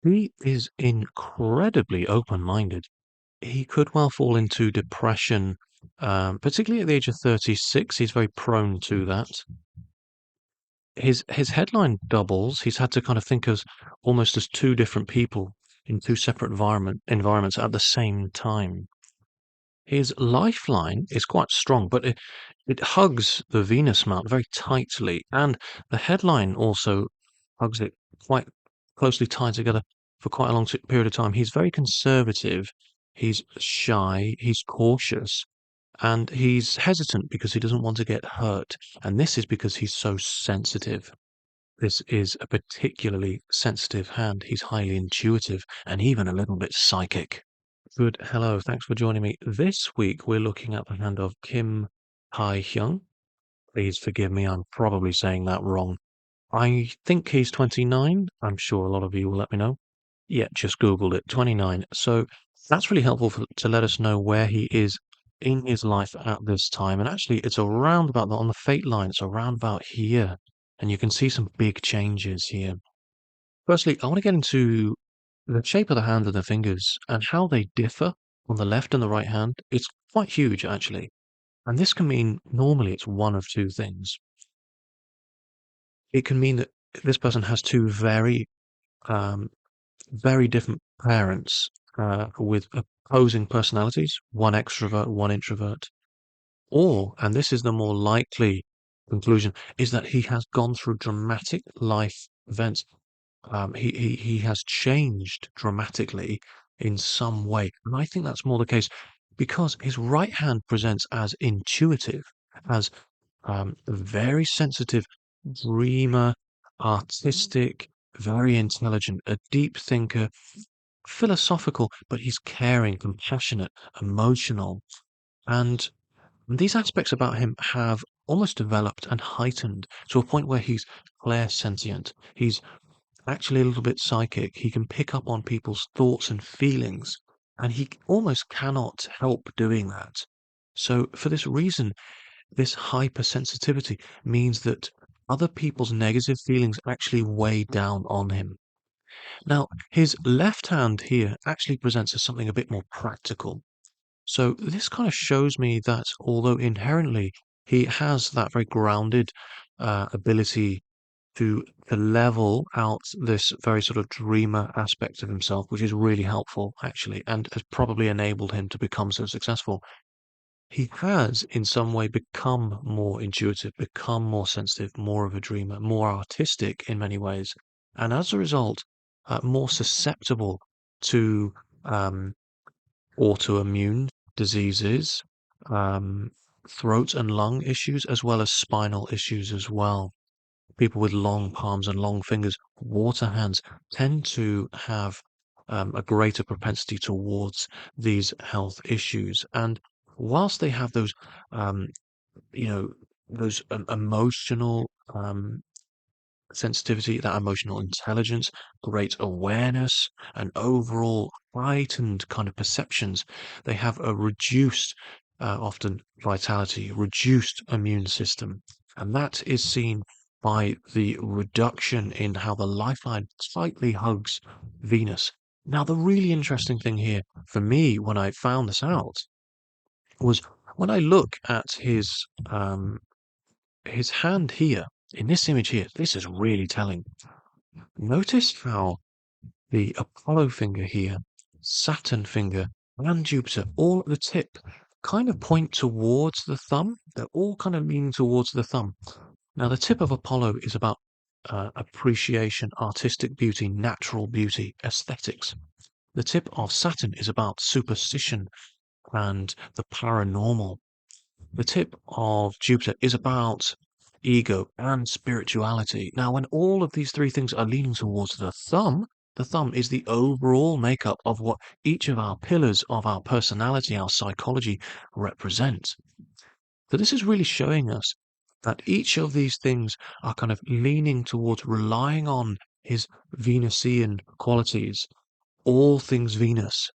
He is incredibly open-minded. He could well fall into depression, particularly at the age of 36. He's very prone to that. His headline doubles. He's had to kind of think as almost as two different people in two separate environments at the same time. His lifeline is quite strong, but it hugs the Venus mount very tightly, and the headline also hugs it quite closely tied together for quite a long period of time. He's very conservative, he's shy, he's cautious, and he's hesitant because he doesn't want to get hurt. And this is because he's so sensitive. This is a particularly sensitive hand. He's highly intuitive and even a little bit psychic. Good. Hello. Thanks for joining me. This week we're looking at the hand of Kim Taehyung. Please forgive me. I'm probably saying that wrong. I think he's 29. I'm sure a lot of you will let me know. Yeah, just Googled it. 29. So that's really helpful to let us know where he is in his life at this time. And actually, it's around about on the fate line. It's around about here, and you can see some big changes here. Firstly, I want to get into the shape of the hand and the fingers and how they differ on the left and the right hand. It's quite huge, actually. And this can mean normally it's one of two things. It can mean that this person has two um, very different parents with opposing personalities, one extrovert, one introvert. Or, and this is the more likely conclusion, is that he has gone through dramatic life events. He has changed dramatically in some way, and I think that's more the case because his right hand presents as intuitive, as a very sensitive dreamer, artistic, very intelligent, a deep thinker, philosophical, but he's caring, compassionate, emotional, and these aspects about him have almost developed and heightened to a point where he's clairsentient. He's actually a little bit psychic. He can pick up on people's thoughts and feelings, and he almost cannot help doing that. So, for this reason, this hypersensitivity means that other people's negative feelings actually weigh down on him. Now, his left hand here actually presents as something a bit more practical. So, this kind of shows me that although inherently he has that very grounded ability to level out this very sort of dreamer aspect of himself, which is really helpful actually, and has probably enabled him to become so successful. He has in some way become more intuitive, become more sensitive, more of a dreamer, more artistic in many ways, and as a result, more susceptible to um, autoimmune diseases, um, throat and lung issues, as well as spinal issues as well. People with long palms and long fingers, water hands, tend to have a greater propensity towards these health issues. And whilst they have those, um, you know, those emotional sensitivity, that emotional intelligence, great awareness, and overall heightened kind of perceptions, they have a reduced, often vitality, reduced immune system. And that is seen by the reduction in how the lifeline tightly hugs Venus. Now, the really interesting thing here for me when I found this out was when I look at his hand here, in this image here, this is really telling. Notice how the Apollo finger here, Saturn finger, and Jupiter, all at the tip, kind of point towards the thumb. They're all kind of leaning towards the thumb. Now, the tip of Apollo is about appreciation, artistic beauty, natural beauty, aesthetics. The tip of Saturn is about superstition and the paranormal. The tip of Jupiter is about ego and spirituality. Now, when all of these three things are leaning towards the thumb is the overall makeup of what each of our pillars of our personality, our psychology represent. So this is really showing us that each of these things are kind of leaning towards relying on his Venusian qualities. All things Venus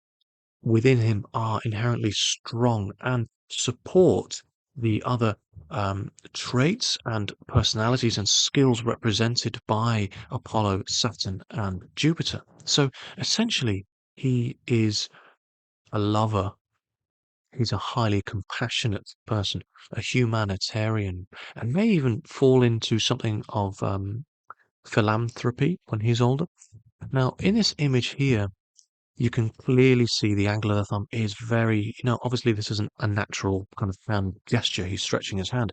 within him are inherently strong and support the other traits and personalities and skills represented by Apollo, Saturn, and Jupiter. So essentially, he is a lover. He's a highly compassionate person, a humanitarian, and may even fall into something of philanthropy when he's older. Now, in this image here, you can clearly see the angle of the thumb is very, obviously this isn't a natural kind of hand gesture. He's stretching his hand,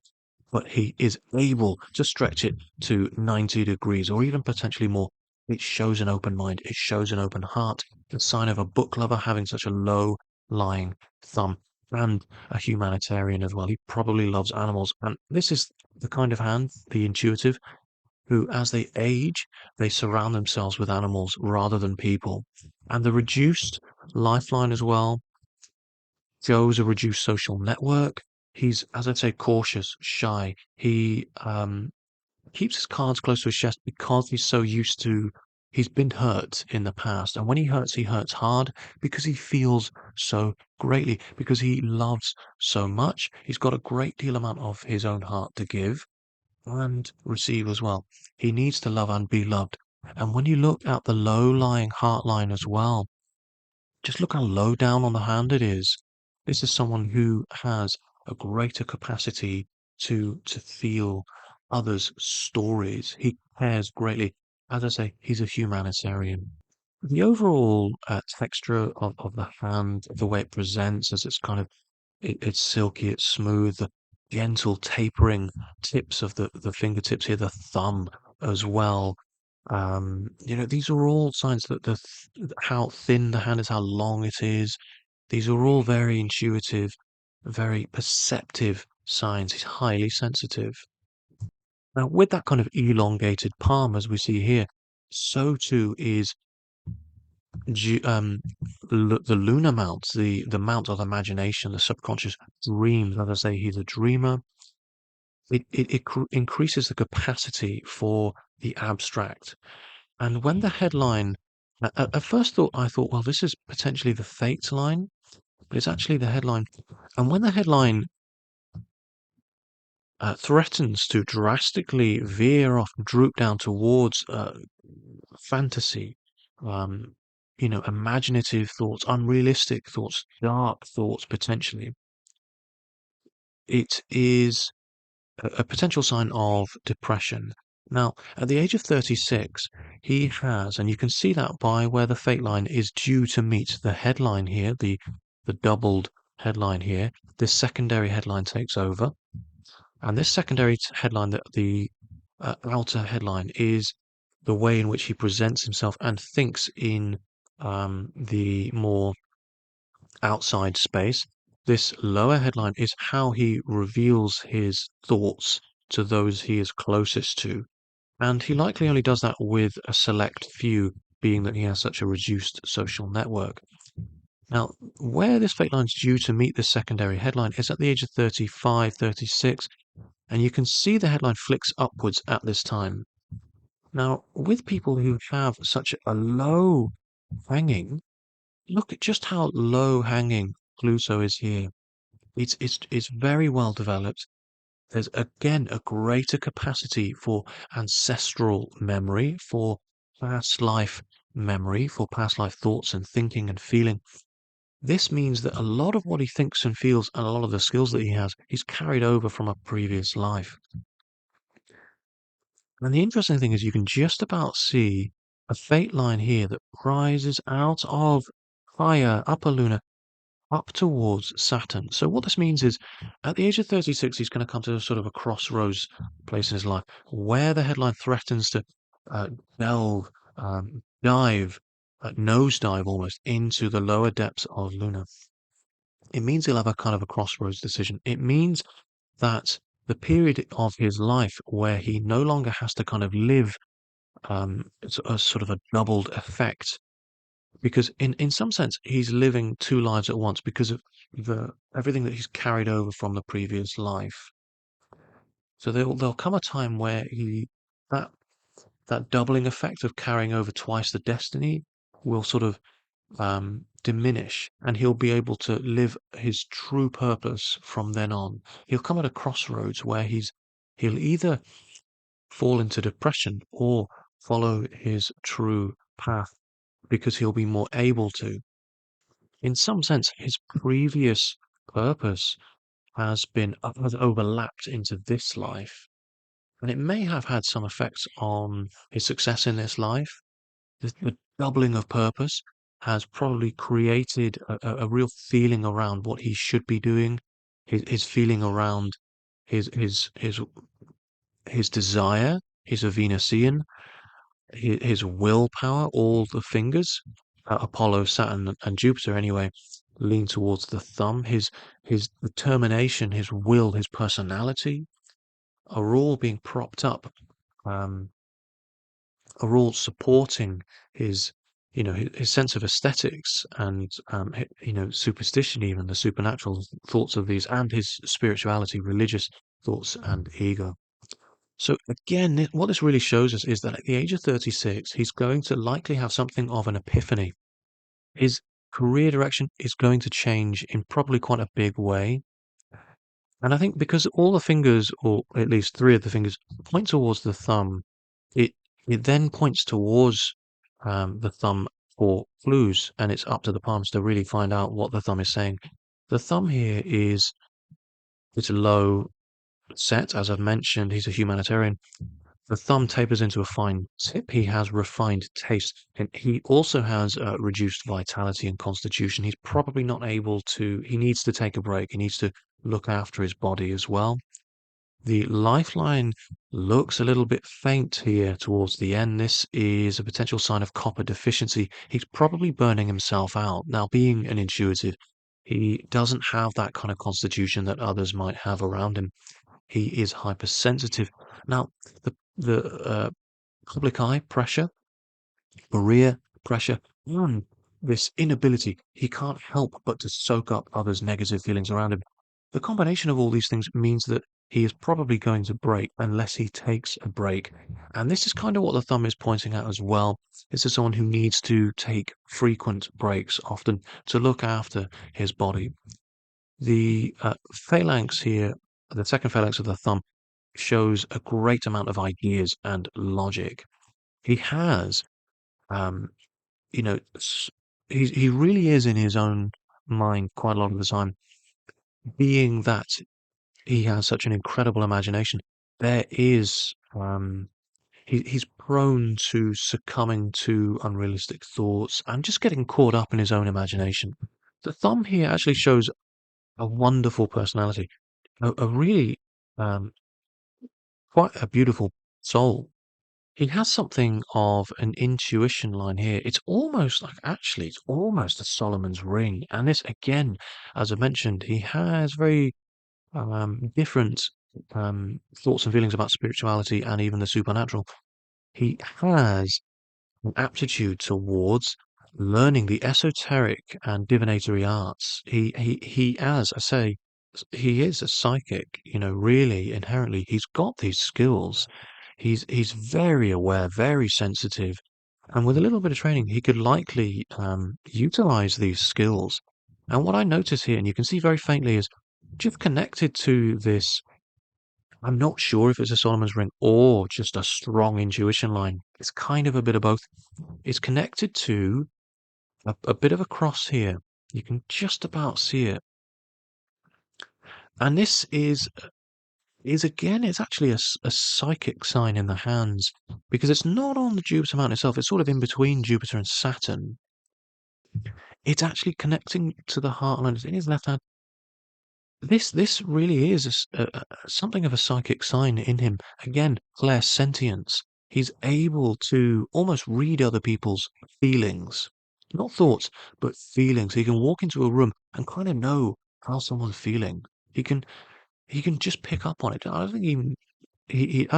but he is able to stretch it to 90 degrees or even potentially more. It shows an open mind. It shows an open heart. The sign of a book lover having such a low lying thumb and a humanitarian as well. He probably loves animals. And this is the kind of hand, the intuitive, who, as they age, they surround themselves with animals rather than people. And the reduced lifeline as well shows a reduced social network. He's, as I say, cautious, shy. He keeps his cards close to his chest because he's so used to. He's been hurt in the past, and when he hurts hard because he feels so greatly, because he loves so much. He's got a great deal amount of his own heart to give and receive as well. He needs to love and be loved. And when you look at the low-lying heart line as well, just look how low down on the hand it is. This is someone who has a greater capacity to feel others' stories. He cares greatly. As I say, he's a humanitarian. The overall texture of the hand, the way it presents as it's kind of it's silky, it's smooth, the gentle tapering tips of the fingertips here, the thumb as well. These are all signs that how thin the hand is, how long it is. These are all very intuitive, very perceptive signs. He's highly sensitive. Now, with that kind of elongated palm, as we see here, so too is Ju the lunar mount, the mount of imagination, the subconscious dreams. As I say, he's a dreamer. It increases the capacity for the abstract. And when the headline, at first I thought, well, this is potentially the fate line, but it's actually the headline. And when the headline threatens to drastically veer off, droop down towards fantasy, um, imaginative thoughts, unrealistic thoughts, dark thoughts, potentially, it is a potential sign of depression. Now, at the age of 36, he has, and you can see that by where the fate line is due to meet the headline here, the doubled headline here. This secondary headline takes over. And this secondary headline, the outer headline, is the way in which he presents himself and thinks in the more outside space. This lower headline is how he reveals his thoughts to those he is closest to. And he likely only does that with a select few, being that he has such a reduced social network. Now, where this fate line is due to meet this secondary headline is at the age of 35, 36, and you can see the headline flicks upwards at this time. Now, with people who have such a low hanging, look at just how low hanging Pluto is here. It's very well developed. There's again a greater capacity for ancestral memory, for past life memory, for past life thoughts and thinking and feeling. This means that a lot of what he thinks and feels and a lot of the skills that he has, he's carried over from a previous life. And the interesting thing is you can just about see a fate line here that rises out of higher upper lunar up towards Saturn. So what this means is at the age of 36, he's going to come to a sort of a crossroads place in his life where the headline threatens to uh, delve, dive, nosedive almost into the lower depths of Luna. It means he'll have a kind of a crossroads decision. It means that the period of his life where he no longer has to kind of live it's a sort of a doubled effect because in some sense he's living two lives at once because of the everything that he's carried over from the previous life. So there'll come a time where he that that doubling effect of carrying over twice the destiny will sort of diminish, and he'll be able to live his true purpose from then on. He'll come at a crossroads where he'll either fall into depression or follow his true path because he'll be more able to. In some sense, his previous purpose has overlapped into this life, and it may have had some effects on his success in this life. The doubling of purpose has probably created a real feeling around what he should be doing, his feeling around his his his his desire, his Venusian, his willpower, all the fingers, Apollo, Saturn, and Jupiter anyway, lean towards the thumb. His determination, his will, his personality are all being propped up, um, are all supporting his, his sense of aesthetics and, superstition, even the supernatural thoughts of these, and his spirituality, religious thoughts and ego. So again, what this really shows us is that at the age of 36, he's going to likely have something of an epiphany. His career direction is going to change in probably quite a big way. And I think because all the fingers, or at least three of the fingers, point towards the thumb, it it then points towards the thumb for clues, and it's up to the palms to really find out what the thumb is saying. The thumb here is it's low set, as I've mentioned. He's a humanitarian. The thumb tapers into a fine tip. He has refined taste, and he also has reduced vitality and constitution. He's probably not able to. He needs to take a break. He needs to look after his body as well. The lifeline looks a little bit faint here towards the end. This is a potential sign of copper deficiency. He's probably burning himself out. Now, being an intuitive, he doesn't have that kind of constitution that others might have around him. He is hypersensitive. Now, the public eye pressure, Berea pressure, and this inability, he can't help but to soak up others' negative feelings around him. The combination of all these things means that he is probably going to break unless he takes a break. And this is kind of what the thumb is pointing at as well. This is someone who needs to take frequent breaks, often to look after his body. The phalanx here, the second phalanx of the thumb, shows a great amount of ideas and logic. He has um, you know, he really is in his own mind quite a lot of the time. Being that he has such an incredible imagination, there is he's prone to succumbing to unrealistic thoughts and just getting caught up in his own imagination. The thumb here actually shows a wonderful personality, a really um, quite a beautiful soul. He has something of an intuition line here. It's almost a Solomon's ring. And this, again, as I mentioned, he has very different thoughts and feelings about spirituality and even the supernatural. He has an aptitude towards learning the esoteric and divinatory arts. As I say, he is a psychic, really inherently. He's got these skills. He's very aware, very sensitive, and with a little bit of training, he could likely utilize these skills. And what I notice here, and you can see very faintly, is just connected to this. I'm not sure if it's a Solomon's ring or just a strong intuition line. It's kind of a bit of both. It's connected to a bit of a cross here. You can just about see it. And this is again, it's actually a psychic sign in the hands because it's not on the Jupiter mountain itself. It's sort of in between Jupiter and Saturn. It's actually connecting to the heartland. It's in his left hand. This really is something of a psychic sign in him. Again, clairsentience. He's able to almost read other people's feelings, not thoughts, but feelings. He can walk into a room and kind of know how someone's feeling. He can he can just pick up on it. I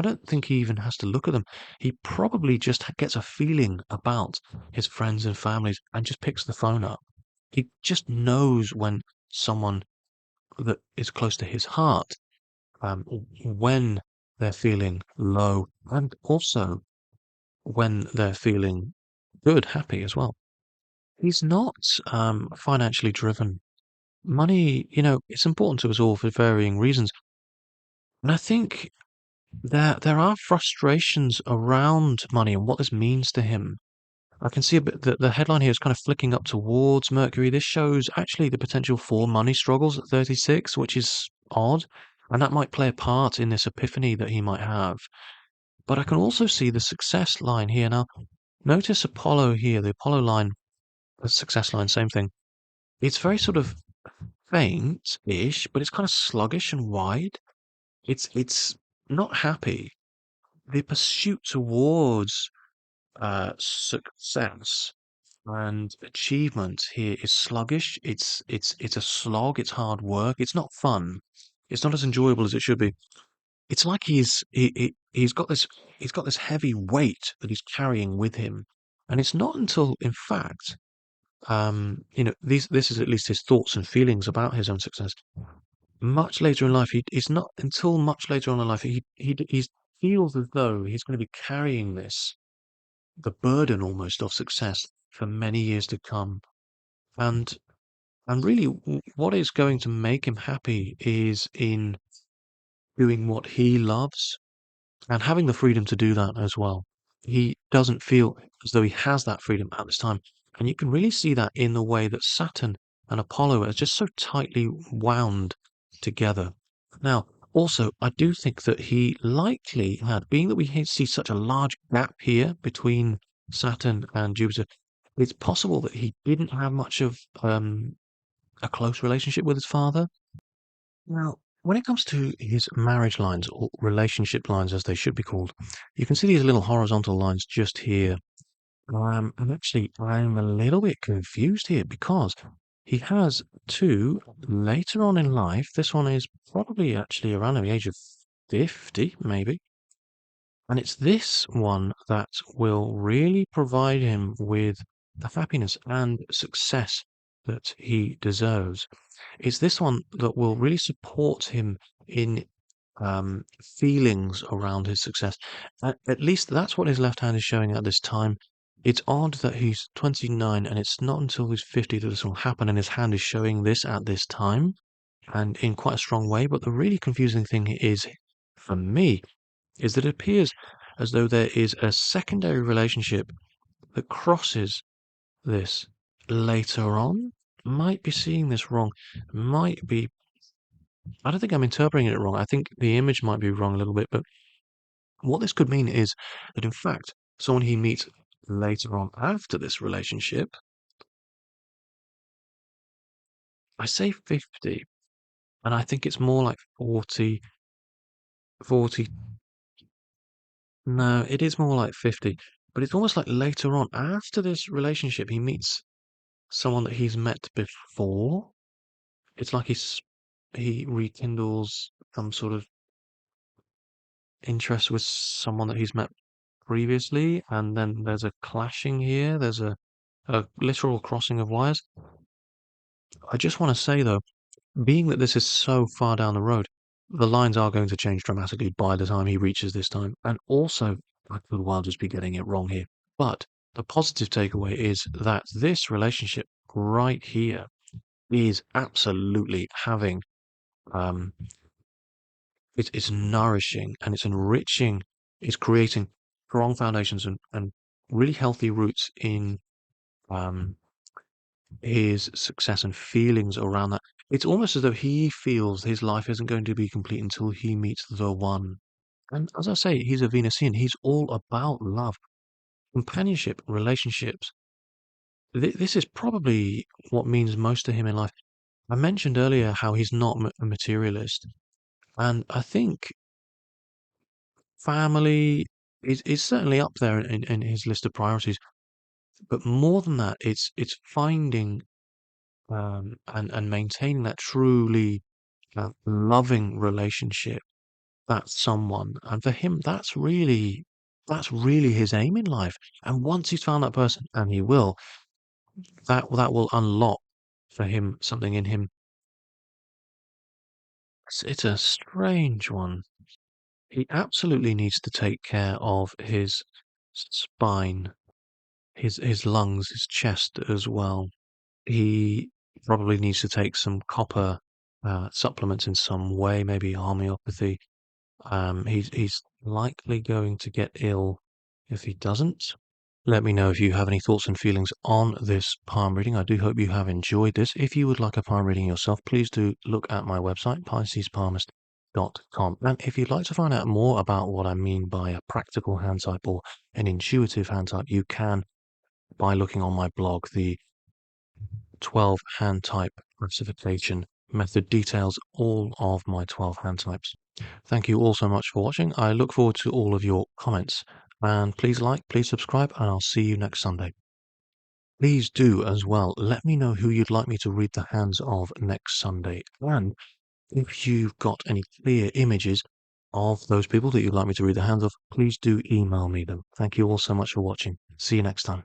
don't think he even has to look at them. He probably just gets a feeling about his friends and families and just picks the phone up. He just knows when someone that is close to his heart, when they're feeling low and also when they're feeling good, happy as well. He's not, financially driven. Money, it's important to us all for varying reasons, and I think there are frustrations around money and what this means to him. I can see a bit the headline here is kind of flicking up towards Mercury. This shows actually the potential for money struggles at 36, which is odd, and that might play a part in this epiphany that he might have. But I can also see the success line here. Now, notice Apollo here, the Apollo line, the success line, same thing. It's very sort of faint-ish, but it's kind of sluggish and wide. It's not happy. The pursuit towards success and achievement here is sluggish. It's a slog. It's hard work. It's not fun. It's not as enjoyable as it should be. It's like he's got this heavy weight that he's carrying with him, and it's not until, in fact, this is at least his thoughts and feelings about his own success. Much later in life, it's not until much later on in life he feels as though he's going to be carrying the burden almost of success for many years to come. And really, what is going to make him happy is in doing what he loves and having the freedom to do that as well. He doesn't feel as though he has that freedom at this time. And you can really see that in the way that Saturn and Apollo are just so tightly wound together. Now, also, I do think that he likely had, being that see such a large gap here between Saturn and Jupiter, it's possible that he didn't have much of a close relationship with his father. Now, when it comes to his marriage lines or relationship lines, as they should be called, you can see these little horizontal lines just here. And actually, I'm a little bit confused here because he has two later on in life. This one is probably actually around the age of 50, maybe. And it's this one that will really provide him with the happiness and success that he deserves. It's this one that will really support him in feelings around his success. At least that's what his left hand is showing at this time. It's odd that he's 29 and it's not until he's 50 that this will happen, and his hand is showing this at this time and in quite a strong way. But the really confusing thing is, for me, is that it appears as though there is a secondary relationship that crosses this later on. Might be seeing this wrong. Might be. I don't think I'm interpreting it wrong. I think the image might be wrong a little bit, but what this could mean is that, in fact, someone he meets later on after this relationship, I say 50, and I think it's more like 40, 40. No, it is more like 50, but it's almost like later on after this relationship, he meets someone that he's met before. It's like he rekindles some sort of interest with someone that he's met previously, and then there's a clashing here. There's a literal crossing of wires. I just want to say though, being that this is so far down the road, the lines are going to change dramatically by the time he reaches this time. And also, I could well just be getting it wrong here. But the positive takeaway is that this relationship right here is absolutely having um it's nourishing and it's enriching, it's creating strong foundations and really healthy roots in um his success and feelings around that. It's almost as though he feels his life isn't going to be complete until he meets the one. And as I say, he's a Venusian. He's all about love, companionship, relationships. This is probably what means most to him in life. I mentioned earlier how he's not a materialist, and I think family is certainly up there in his list of priorities. But more than that, it's finding and maintaining that truly loving relationship, that someone. And for him, that's really his aim in life. And once he's found that person, and he will, that will unlock for him something in him. It's a strange one. He absolutely needs to take care of his spine. his lungs, his chest as well. He probably needs to take some copper supplements in some way, maybe homeopathy. He's likely going to get ill if he doesn't. Let me know if you have any thoughts and feelings on this palm reading. I do hope you have enjoyed this. If you would like a palm reading yourself, please do look at my website, piscespalmist.com. And if you'd like to find out more about what I mean by a practical hand type or an intuitive hand type, you can by looking on my blog. The 12 hand type classification method details all of my 12 hand types. Thank you all so much for watching. I look forward to all of your comments. And please like, please subscribe, and I'll see you next Sunday. Please do as well. Let me know who you'd like me to read the hands of next Sunday. And if you've got any clear images of those people that you'd like me to read the hands of, please do email me them. Thank you all so much for watching. See you next time.